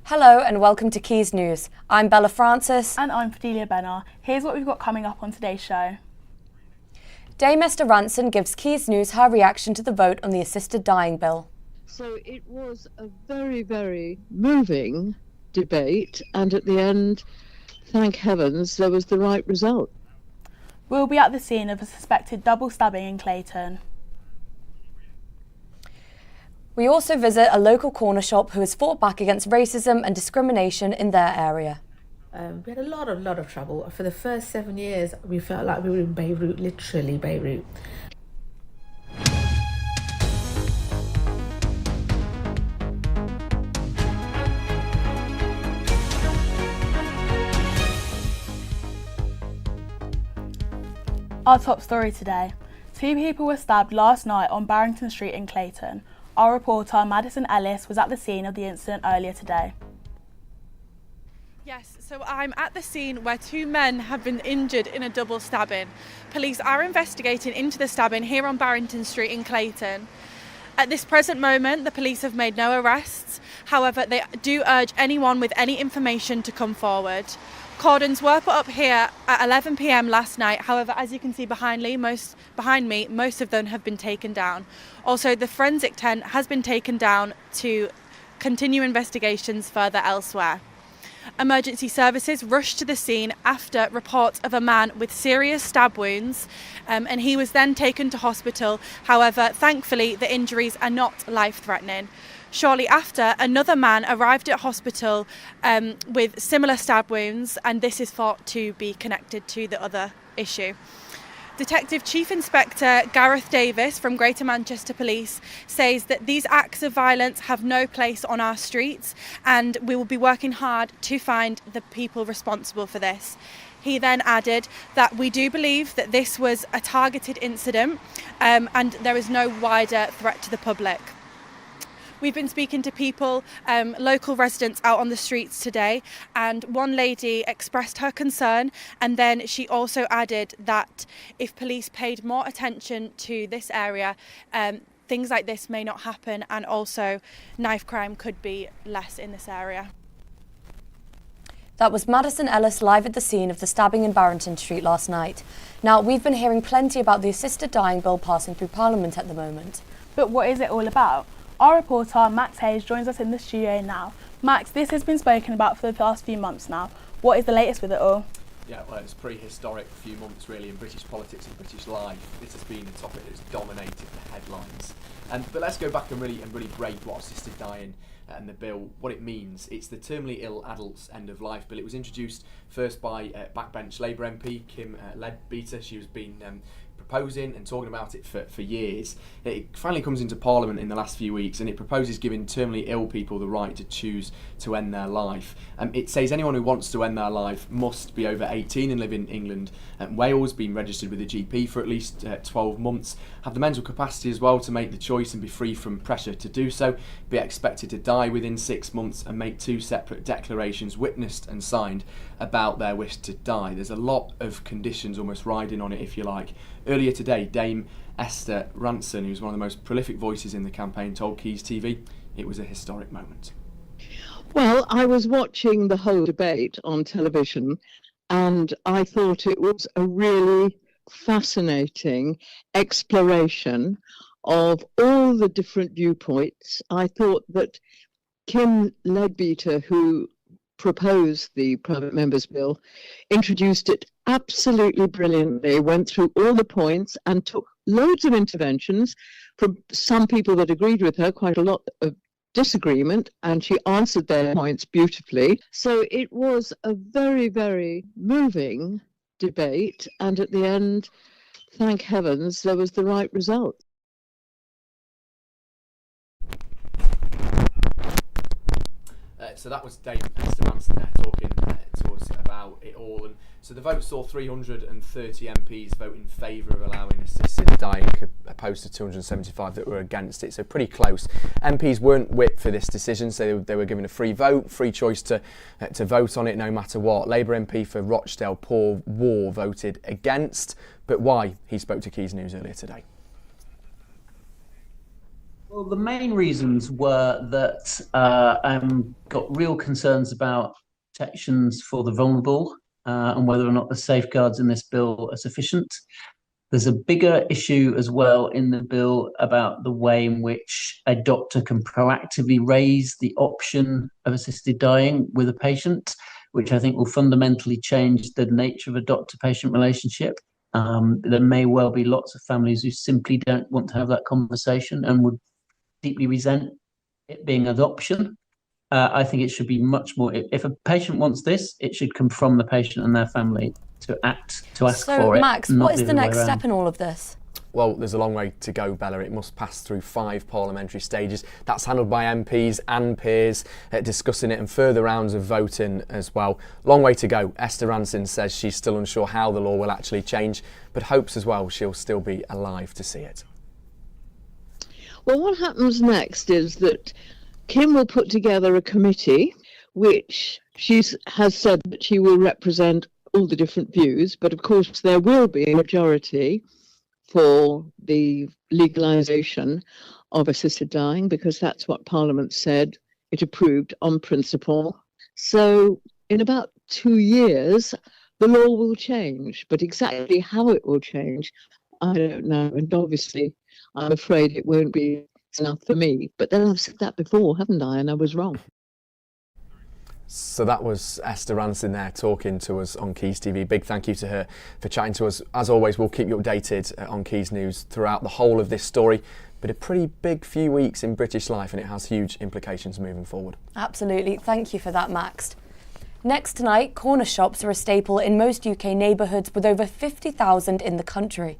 Hello and welcome to Quays News. I'm Bella Francis. And I'm Fidelia Bennar. Here's what we've got coming up on today's show. Dame Esther Ranson gives Quays News her reaction to the vote on the assisted dying bill. So it was a very, very moving debate, and at the end, thank heavens, there was the right result. We'll be at the scene of a suspected double stabbing in Clayton. We also visit a local corner shop who has fought back against racism and discrimination in their area. We had a lot of trouble. For the first 7 years, we felt like we were in Beirut, literally Beirut. Our top story today. 2 people were stabbed last night on Barrington Street in Clayton. Our reporter Madison Ellis was at the scene of the incident earlier today. Yes, so I'm at the scene where 2 men have been injured in a double stabbing. Police are investigating into the stabbing here on Barrington Street in Clayton. At this present moment, the police have made no arrests. However, they do urge anyone with any information to come forward. Cordons were put up here at 11 p.m. last night. However, as you can see behind me, most of them have been taken down. Also, the forensic tent has been taken down to continue investigations further elsewhere. Emergency services rushed to the scene after reports of a man with serious stab wounds, and he was then taken to hospital. However, thankfully, the injuries are not life-threatening. Shortly after, another man arrived at hospital with similar stab wounds, and this is thought to be connected to the other issue. Detective Chief Inspector Gareth Davis from Greater Manchester Police says that these acts of violence have no place on our streets, and we will be working hard to find the people responsible for this. He then added that we do believe that this was a targeted incident, and there is no wider threat to the public. We've been speaking to people, local residents out on the streets today, and one lady expressed her concern, and then she also added that if police paid more attention to this area, things like this may not happen, and also knife crime could be less in this area. That was Madison Ellis live at the scene of the stabbing in Barrington Street last night. Now, we've been hearing plenty about the assisted dying bill passing through Parliament at the moment. But what is it all about? Our reporter Max Hayes joins us in the studio now. Max, this has been spoken about for the past few months now. What is the latest with it all? Yeah, well, it's a pretty historic few months really in British politics and British life. This has been a topic that's dominated the headlines. But let's go back and really break what assisted dying and the bill, what it means. It's the terminally ill adults end of life bill. It was introduced first by backbench Labour MP Kim Leadbeater. She was been proposing and talking about it for years. It finally comes into Parliament in the last few weeks, and it proposes giving terminally ill people the right to choose to end their life. It says anyone who wants to end their life must be over 18 and live in England and Wales, been registered with a GP for at least 12 months, have the mental capacity as well to make the choice and be free from pressure to do so, be expected to die within 6 months, and make 2 separate declarations witnessed and signed about their wish to die. There's a lot of conditions almost riding on it, if you like. Earlier today, Dame Esther Ranson, who's one of the most prolific voices in the campaign, told Quays TV it was a historic moment. Well, I was watching the whole debate on television, and I thought it was a really fascinating exploration of all the different viewpoints. I thought that Kim Leadbeater, who proposed the private members bill, introduced it absolutely brilliantly, went through all the points and took loads of interventions from some people that agreed with her, quite a lot of disagreement, and she answered their points beautifully. So it was a very, very moving debate, and at the end, thank heavens, there was the right result. So that was Dame Esther Ranson there talking to us about it all. And so the vote saw 330 MPs vote in favour of allowing assisted dying, opposed to 275 that were against it. So pretty close. MPs weren't whipped for this decision, so they were given a free vote, free choice to vote on it no matter what. Labour MP for Rochdale, Paul Waugh, voted against. But why? He spoke to Quays News earlier today. Well, the main reasons were that got real concerns about protections for the vulnerable and whether or not the safeguards in this bill are sufficient. There's a bigger issue as well in the bill about the way in which a doctor can proactively raise the option of assisted dying with a patient, which I think will fundamentally change the nature of a doctor-patient relationship. There may well be lots of families who simply don't want to have that conversation and would deeply resent it being an option. I think it should be much more. If a patient wants this, it should come from the patient and their family to ask for it. So, Max, what is the next step in all of this? Well, there's a long way to go, Bella. It must pass through 5 parliamentary stages. That's handled by MPs and peers discussing it, and further rounds of voting as well. Long way to go. Esther Ranson says she's still unsure how the law will actually change, but hopes as well she'll still be alive to see it. Well, what happens next is that Kim will put together a committee which has said that she will represent all the different views, but of course there will be a majority for the legalisation of assisted dying, because that's what Parliament said it approved on principle. So in about 2 years, the law will change, but exactly how it will change, I don't know. And obviously, I'm afraid it won't be enough for me. But then I've said that before, haven't I? And I was wrong. So that was Esther Ranson there talking to us on Quays TV. Big thank you to her for chatting to us. As always, we'll keep you updated on Quays News throughout the whole of this story. But a pretty big few weeks in British life, and it has huge implications moving forward. Absolutely. Thank you for that, Max. Next tonight, corner shops are a staple in most UK neighbourhoods, with over 50,000 in the country.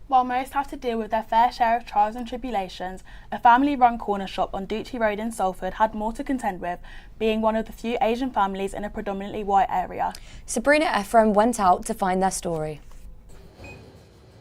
While most have to deal with their fair share of trials and tribulations, a family-run corner shop on Duchy Road in Salford had more to contend with, being one of the few Asian families in a predominantly white area. Sabrina Ephraim went out to find their story.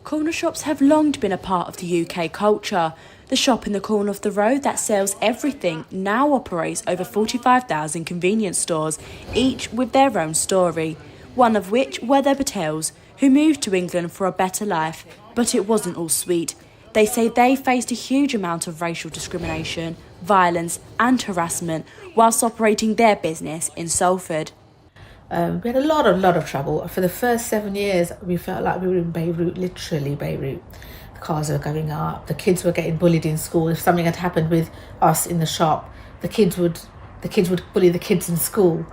Corner shops have long been a part of the UK culture. The shop in the corner of the road that sells everything now operates over 45,000 convenience stores, each with their own story. One of which were the Patels, who moved to England for a better life. But it wasn't all sweet. They say they faced a huge amount of racial discrimination, violence and harassment whilst operating their business in Salford. We had a lot of trouble. For the first 7 years, we felt like we were in Beirut, literally Beirut. The cars were going up, the kids were getting bullied in school. If something had happened with us in the shop, the kids would bully the kids in school.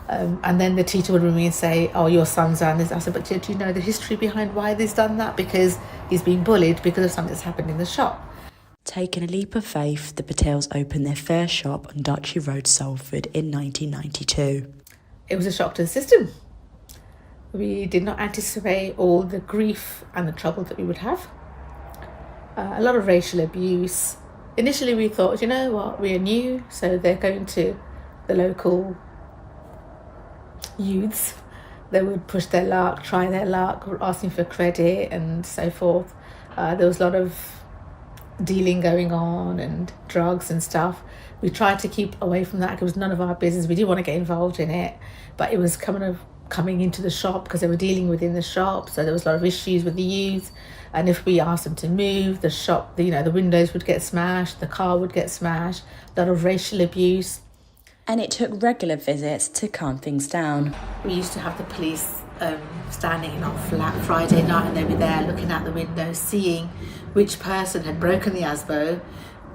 And then the teacher would ring me and say, "Oh, your son's done this." I said, "But do you know the history behind why he's done that? Because he's been bullied because of something that's happened in the shop." Taking a leap of faith, the Patels opened their first shop on Duchy Road, Salford in 1992. It was a shock to the system. We did not anticipate all the grief and the trouble that we would have. A lot of racial abuse. Initially we thought, you know what, we're new, so they're going to the local youths. They would push their luck, try their luck, asking for credit and so forth. There was a lot of dealing going on and drugs and stuff. We tried to keep away from that because it was none of our business. We didn't want to get involved in it, but it was coming into the shop because they were dealing within the shop. So there was a lot of issues with the youth. And if we asked them to move, the shop, the windows would get smashed, the car would get smashed, a lot of racial abuse. And it took regular visits to calm things down. We used to have the police standing in our flat Friday night, and they'd be there looking out the window, seeing which person had broken the ASBO,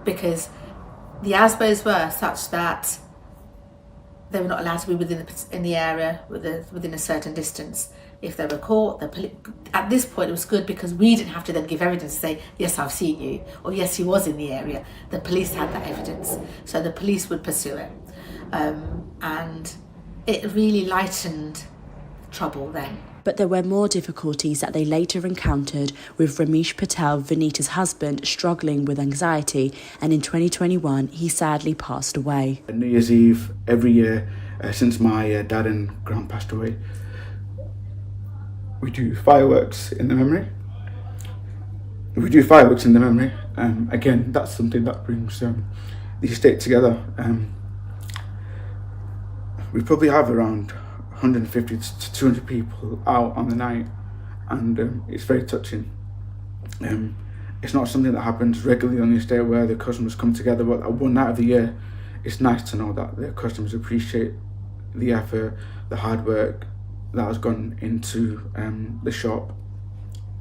because the ASBOs were such that they were not allowed to be in the area within a certain distance. If they were caught, at this point it was good because we didn't have to then give evidence to say, yes, I've seen you, or yes, he was in the area. The police had that evidence, so the police would pursue it. And it really lightened trouble then. But there were more difficulties that they later encountered, with Ramesh Patel, Vanita's husband, struggling with anxiety, and in 2021 he sadly passed away. New Year's Eve every year since my dad and gran passed away, we do fireworks in the memory. Again, that's something that brings the estate together. We probably have around 150 to 200 people out on the night, and it's very touching. it's not something that happens regularly on the estate where the customers come together, but one night of the year, it's nice to know that the customers appreciate the effort, the hard work that has gone into the shop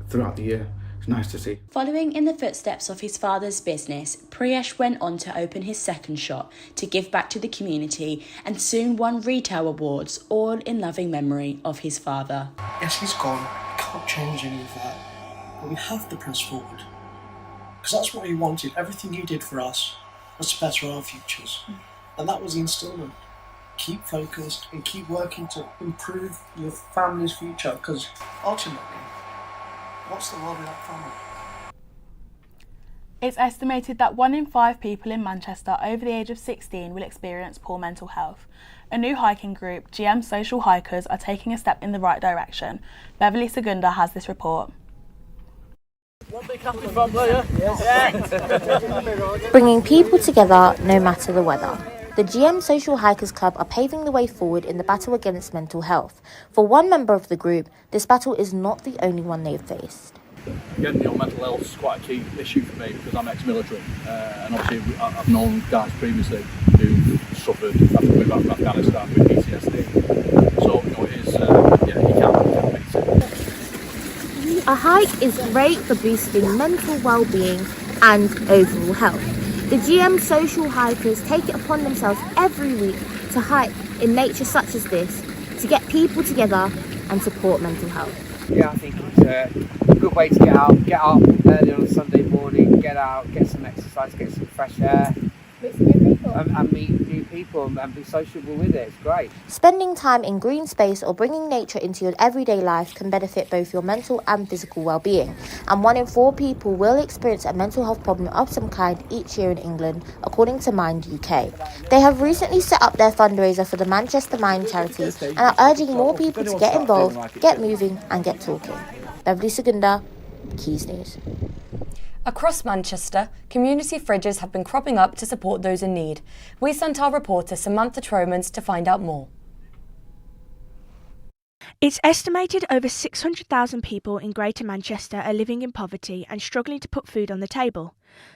throughout the year. It's nice to see. Following in the footsteps of his father's business, Priyesh went on to open his second shop to give back to the community and soon won retail awards, all in loving memory of his father. Yes, he's gone. We can't change any of that. But we have to press forward. Because that's what he wanted. Everything he did for us was to better our futures. And that was the instalment. Keep focused and keep working to improve your family's future. Because ultimately, what's the world without family? It's estimated that 1 in 5 people in Manchester over the age of 16 will experience poor mental health. A new hiking group, GM Social Hikers, are taking a step in the right direction. Beverly Segunda has this report. Bringing people together no matter the weather. The GM Social Hikers Club are paving the way forward in the battle against mental health. For one member of the group, this battle is not the only one they've faced. Again, mental health is quite a key issue for me because I'm ex-military, and obviously I've known guys previously who suffered after coming back from Afghanistan with PTSD. So it is, you can't beat it. A hike is great for boosting mental well-being and overall health. The GM Social Hikers take it upon themselves every week to hike in nature such as this to get people together and support mental health. Yeah, I think it's a good way to get up early on a Sunday morning, get out, get some exercise, get some fresh air, and meet new people and be sociable with it. It's great. Spending time in green space or bringing nature into your everyday life can benefit both your mental and physical well-being. And 1 in 4 people will experience a mental health problem of some kind each year in England, according to Mind UK. They have recently set up their fundraiser for the Manchester Mind charity and are urging more people to get involved, get moving and get talking. Beverly Segunda, Quays News. Across Manchester, community fridges have been cropping up to support those in need. We sent our reporter Samantha Tromans to find out more. It's estimated over 600,000 people in Greater Manchester are living in poverty and struggling to put food on the table.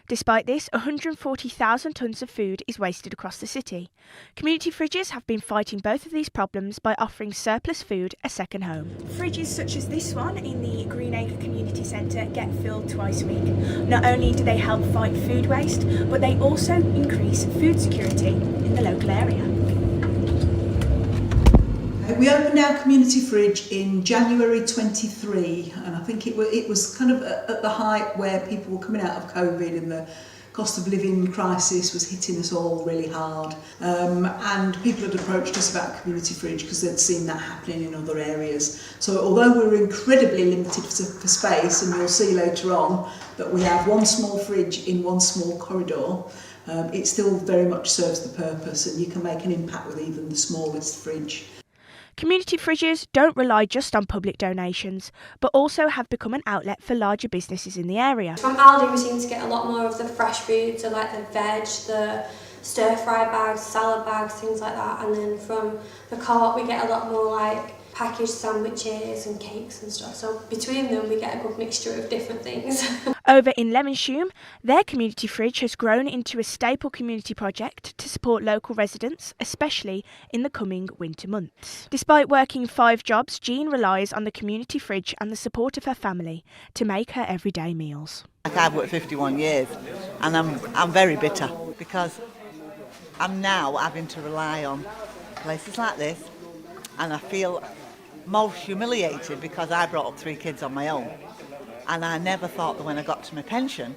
Despite this, 140,000 tonnes of food is wasted across the city. Community fridges have been fighting both of these problems by offering surplus food a second home. Fridges such as this one in the Greenacre Community Centre get filled twice a week. Not only do they help fight food waste, but they also increase food security in the local area. We opened our community fridge in January 23, and I think it was kind of at the height where people were coming out of COVID and the cost of living crisis was hitting us all really hard. And people had approached us about a community fridge because they'd seen that happening in other areas. So although we were incredibly limited for space, and you'll see later on that we have one small fridge in one small corridor, it still very much serves the purpose, and you can make an impact with even the smallest fridge. Community fridges don't rely just on public donations, but also have become an outlet for larger businesses in the area. From Aldi we seem to get a lot more of the fresh foods, so like the veg, the stir-fry bags, salad bags, things like that. And then from the co-op we get a lot more like packaged sandwiches and cakes and stuff. So between them we get a good mixture of different things. Over in Levenshulme, their community fridge has grown into a staple community project to support local residents, especially in the coming winter months. Despite working 5 jobs, Jean relies on the community fridge and the support of her family to make her everyday meals. I've worked 51 years and I'm very bitter because I'm now having to rely on places like this, and I feel most humiliated because I brought up 3 kids on my own. And I never thought that when I got to my pension,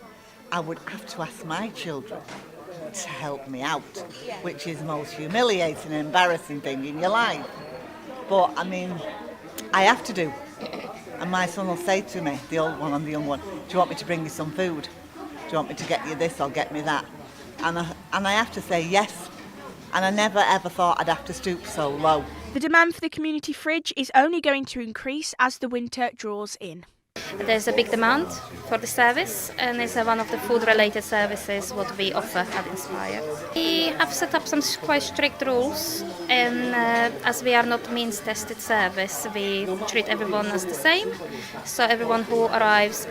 I would have to ask my children to help me out, which is the most humiliating and embarrassing thing in your life. But, I mean, I have to do. And my son will say to me, the old one and the young one, do you want me to bring you some food? Do you want me to get you this or get me that? And I have to say yes. And I never ever thought I'd have to stoop so low. The demand for the community fridge is only going to increase as the winter draws in. there's a big demand for the service, and it's one of the food-related services what we offer at Inspire. We have set up some quite strict rules, and as we are not means-tested service, we treat everyone as the same. So everyone who arrives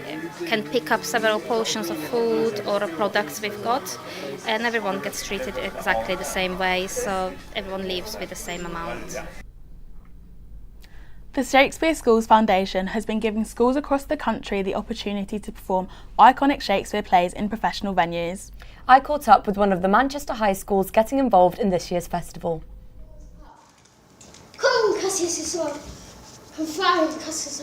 can pick up several portions of food or products we've got, and everyone gets treated exactly the same way, so everyone leaves with the same amount. The Shakespeare Schools Foundation has been giving schools across the country the opportunity to perform iconic Shakespeare plays in professional venues. I caught up with one of the Manchester high schools getting involved in this year's festival. Come on, Cassius, I'm flying, Cassius.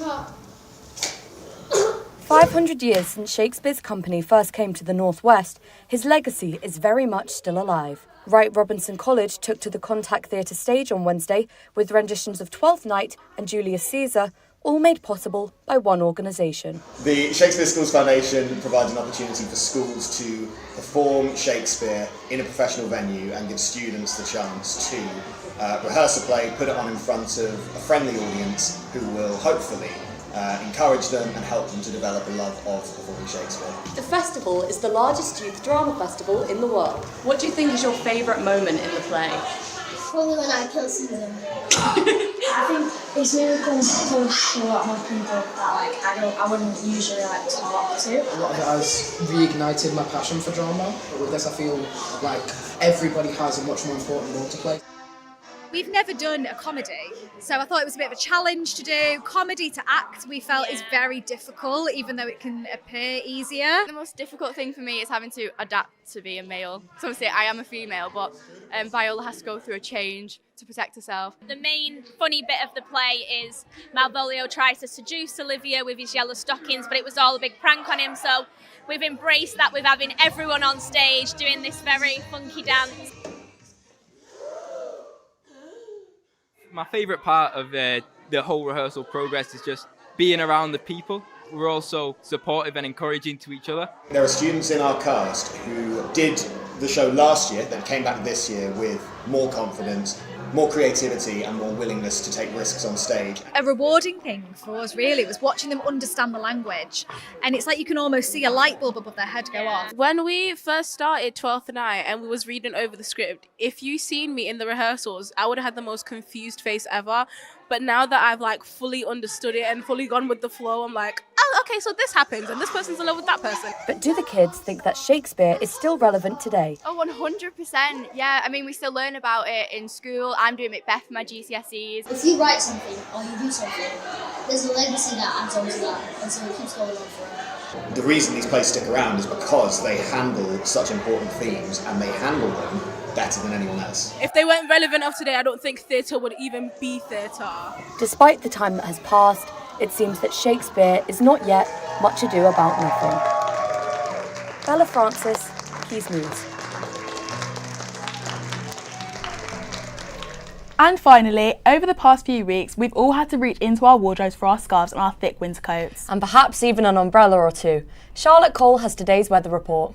500 years since Shakespeare's company first came to the Northwest, his legacy is very much still alive. Wright Robinson College took to the Contact Theatre stage on Wednesday with renditions of Twelfth Night and Julius Caesar, all made possible by one organisation. The Shakespeare Schools Foundation provides an opportunity for schools to perform Shakespeare in a professional venue and give students the chance to rehearse a play, put it on in front of a friendly audience who will hopefully encourage them and help them to develop a love of performing Shakespeare. The festival is the largest youth drama festival in the world. What do you think is your favourite moment in the play? Probably when I kill Susan. I think it's really cool close to a lot more people that I wouldn't usually talk to. A lot of it has reignited my passion for drama, but with this I feel like everybody has a much more important role to play. We've never done a comedy, so I thought it was a bit of a challenge to do. Comedy to act, we felt is very difficult, even though it can appear easier. The most difficult thing for me is having to adapt to be a male. So obviously I am a female, but Viola has to go through a change to protect herself. The main funny bit of the play is Malvolio tries to seduce Olivia with his yellow stockings, but it was all a big prank on him, so we've embraced that with having everyone on stage doing this very funky dance. My favourite part of the whole rehearsal progress is just being around the people. We're also supportive and encouraging to each other. There are students in our cast who did the show last year that came back this year with more confidence, more creativity and more willingness to take risks on stage. A rewarding thing for us really was watching them understand the language, and it's like you can almost see a light bulb above their head go off. When we first started 12th Night and we was reading over the script, if you seen me in the rehearsals, I would have had the most confused face ever. But now that I've fully understood it and fully gone with the flow, I'm like, oh, okay, so this happens and this person's in love with that person. But do the kids think that Shakespeare is still relevant today? Oh, 100%. Yeah, I mean, we still learn about it in school. I'm doing Macbeth for my GCSEs. If you write something or you do something, there's a legacy that adds on to that, and so it keeps going on forever. The reason these plays stick around is because they handle such important themes and they handle them better than anyone else. If they weren't relevant of today, I don't think theatre would even be theatre. Despite the time that has passed, it seems that Shakespeare is not yet much ado about nothing. Bella Francis, Quays News. And finally, over the past few weeks, we've all had to reach into our wardrobes for our scarves and our thick winter coats. And perhaps even an umbrella or two. Charlotte Cole has today's weather report.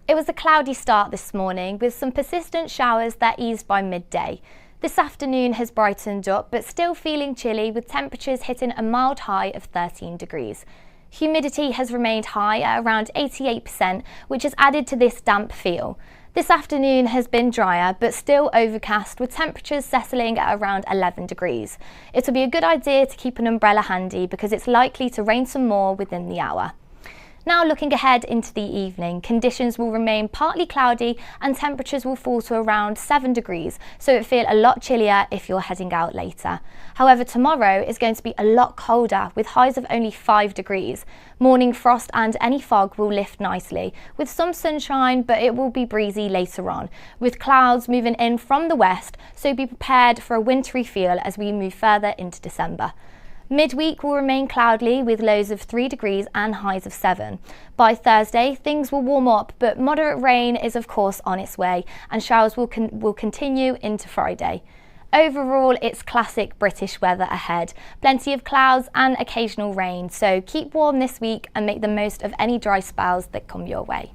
It was a cloudy start this morning with some persistent showers that eased by midday. This afternoon has brightened up but still feeling chilly with temperatures hitting a mild high of 13 degrees. Humidity has remained high at around 88%, which has added to this damp feel. This afternoon has been drier but still overcast with temperatures settling at around 11 degrees. It will be a good idea to keep an umbrella handy because it's likely to rain some more within the hour. Now looking ahead into the evening, conditions will remain partly cloudy and temperatures will fall to around 7 degrees, so it will feel a lot chillier if you're heading out later. However, tomorrow is going to be a lot colder with highs of only 5 degrees. Morning frost and any fog will lift nicely, with some sunshine, but it will be breezy later on, with clouds moving in from the west, so be prepared for a wintry feel as we move further into December. Midweek will remain cloudy with lows of 3 degrees and highs of 7. By Thursday, things will warm up, but moderate rain is of course on its way and showers will continue into Friday. Overall, it's classic British weather ahead. Plenty of clouds and occasional rain, so keep warm this week and make the most of any dry spells that come your way.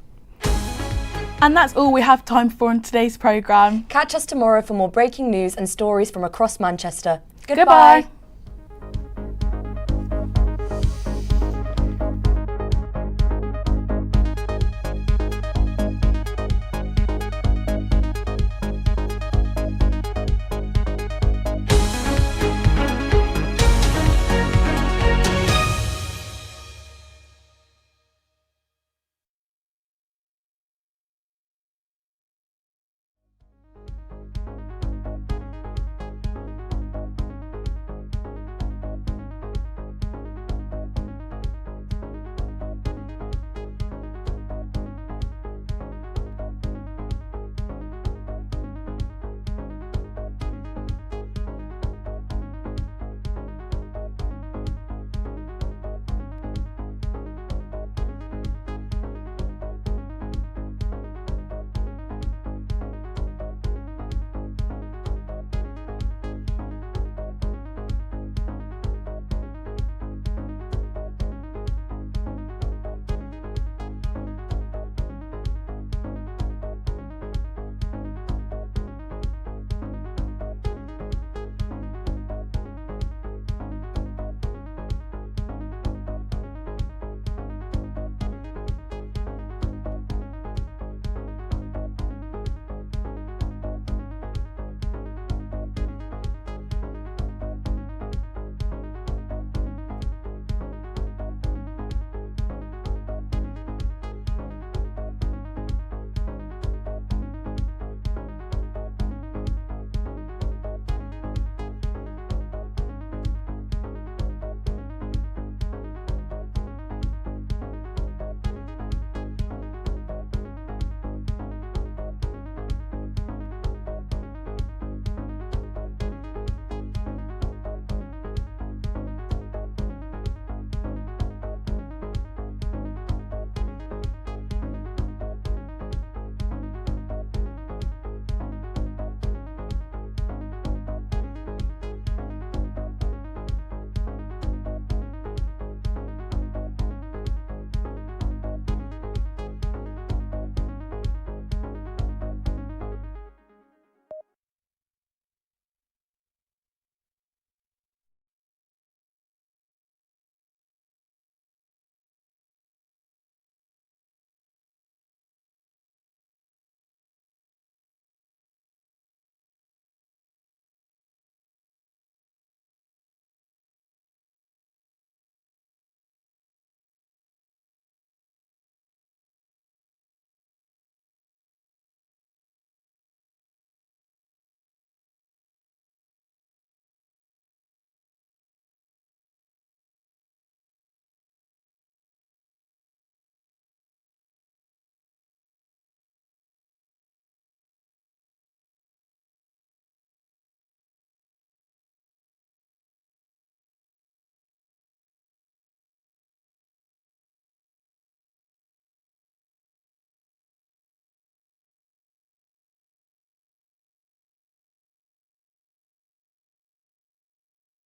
And that's all we have time for on today's programme. Catch us tomorrow for more breaking news and stories from across Manchester. Goodbye.